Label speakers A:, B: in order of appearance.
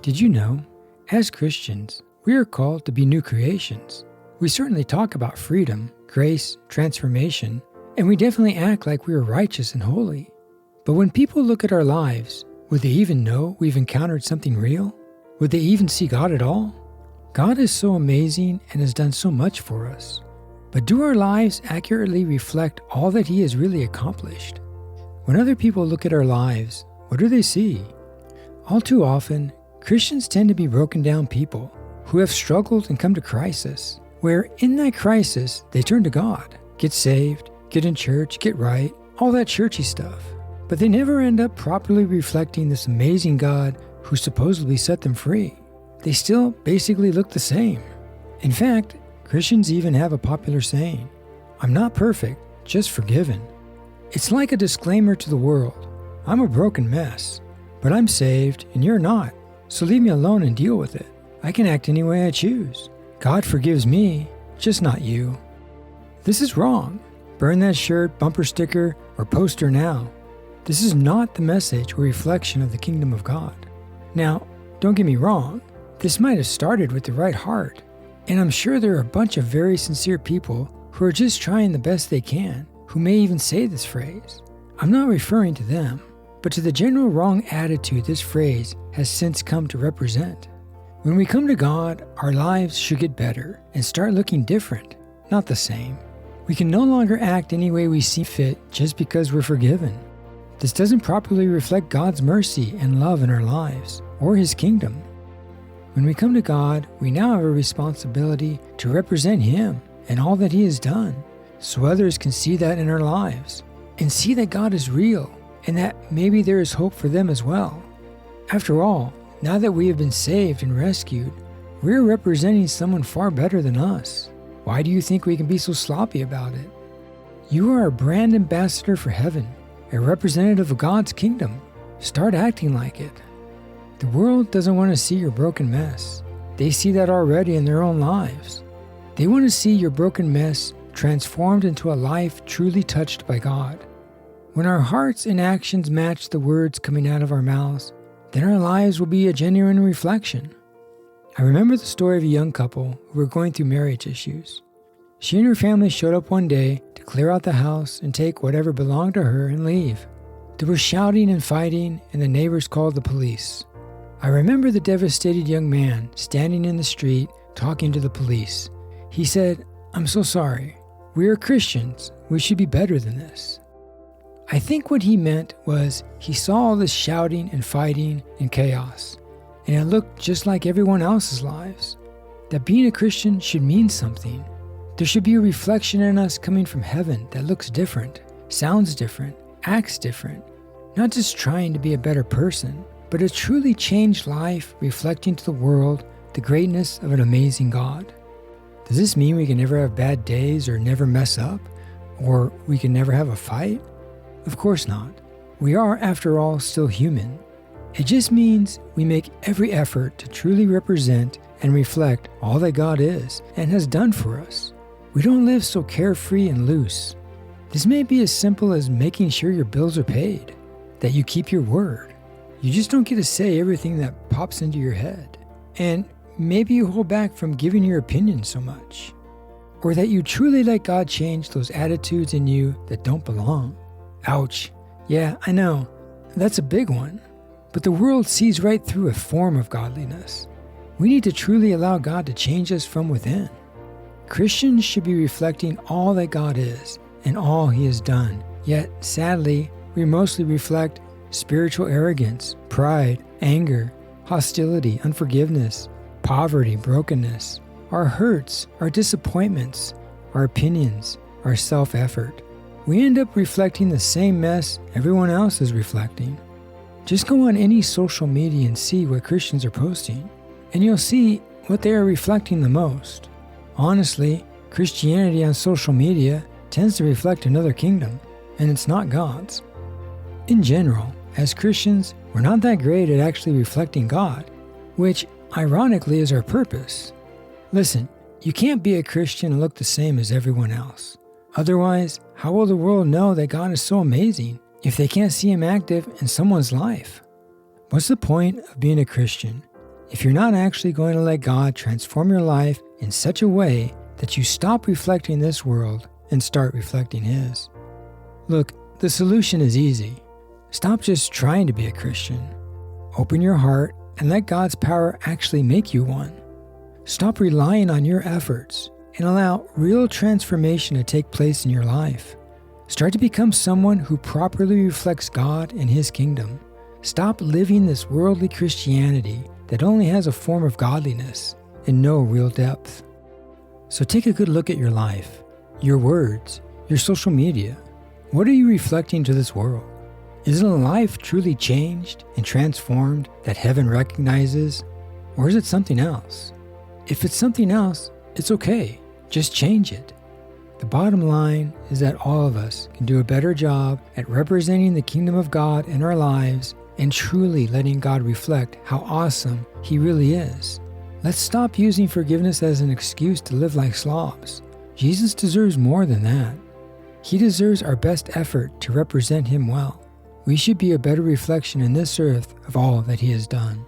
A: Did you know, as Christians, we are called to be new creations? We certainly talk about freedom, grace, transformation, and we definitely act like we are righteous and holy. But when people look at our lives, would they even know we've encountered something real? Would they even see God at all? God is so amazing and has done so much for us. But do our lives accurately reflect all that He has really accomplished? When other people look at our lives, what do they see? All too often, Christians tend to be broken down people who have struggled and come to crisis, where in that crisis, they turn to God, get saved, get in church, get right, all that churchy stuff. But they never end up properly reflecting this amazing God who supposedly set them free. They still basically look the same. In fact, Christians even have a popular saying, "I'm not perfect, just forgiven." It's like a disclaimer to the world. I'm a broken mess, but I'm saved and you're not, so leave me alone and deal with it. I can act any way I choose. God forgives me, just not you. This is wrong. Burn that shirt, bumper sticker, or poster now. This is not the message or reflection of the kingdom of God. Now, don't get me wrong, this might have started with the right heart, and I'm sure there are a bunch of very sincere people who are just trying the best they can, who may even say this phrase. I'm not referring to them, but to the general wrong attitude this phrase has since come to represent. When we come to God, our lives should get better and start looking different, not the same. We can no longer act any way we see fit just because we're forgiven. This doesn't properly reflect God's mercy and love in our lives, or His kingdom. When we come to God, we now have a responsibility to represent Him and all that He has done, so others can see that in our lives, and see that God is real, and that maybe there is hope for them as well. After all, now that we have been saved and rescued, we are representing someone far better than us. Why do you think we can be so sloppy about it? You are a brand ambassador for heaven, a representative of God's kingdom. Start acting like it. The world doesn't want to see your broken mess. They see that already in their own lives. They want to see your broken mess transformed into a life truly touched by God. When our hearts and actions match the words coming out of our mouths, then our lives will be a genuine reflection. I remember the story of a young couple who were going through marriage issues. She and her family showed up one day to clear out the house and take whatever belonged to her and leave. There was shouting and fighting, and the neighbors called the police. I remember the devastated young man standing in the street talking to the police. He said, "I'm so sorry. We are Christians. We should be better than this." I think what he meant was he saw all this shouting and fighting and chaos, and it looked just like everyone else's lives. That being a Christian should mean something. There should be a reflection in us coming from heaven that looks different, sounds different, acts different, not just trying to be a better person, but a truly changed life reflecting to the world the greatness of an amazing God. Does this mean we can never have bad days or never mess up? Or we can never have a fight? Of course not. We are, after all, still human. It just means we make every effort to truly represent and reflect all that God is and has done for us. We don't live so carefree and loose. This may be as simple as making sure your bills are paid, that you keep your word. You just don't get to say everything that pops into your head. And maybe you hold back from giving your opinion so much. Or that you truly let God change those attitudes in you that don't belong. Ouch. Yeah, I know. That's a big one. But the world sees right through a form of godliness. We need to truly allow God to change us from within. Christians should be reflecting all that God is and all He has done. Yet, sadly, we mostly reflect spiritual arrogance, pride, anger, hostility, unforgiveness, poverty, brokenness, our hurts, our disappointments, our opinions, our self-effort. We end up reflecting the same mess everyone else is reflecting. Just go on any social media and see what Christians are posting, and you'll see what they are reflecting the most. Honestly, Christianity on social media tends to reflect another kingdom, and it's not God's. In general, as Christians, we're not that great at actually reflecting God, which ironically is our purpose. Listen, you can't be a Christian and look the same as everyone else. Otherwise, how will the world know that God is so amazing if they can't see Him active in someone's life? What's the point of being a Christian? if you're not actually going to let God transform your life in such a way that you stop reflecting this world and start reflecting His. Look, the solution is easy. Stop just trying to be a Christian. Open your heart and let God's power actually make you one. Stop relying on your efforts and allow real transformation to take place in your life. Start to become someone who properly reflects God and His kingdom. Stop living this worldly Christianity that only has a form of godliness and no real depth. So take a good look at your life, your words, your social media. What are you reflecting to this world? Is it a life truly changed and transformed that heaven recognizes? Or is it something else? If it's something else, it's okay. Just change it. The bottom line is that all of us can do a better job at representing the kingdom of God in our lives and truly letting God reflect how awesome He really is. Let's stop using forgiveness as an excuse to live like slobs. Jesus deserves more than that. He deserves our best effort to represent Him well. We should be a better reflection in this earth of all that He has done.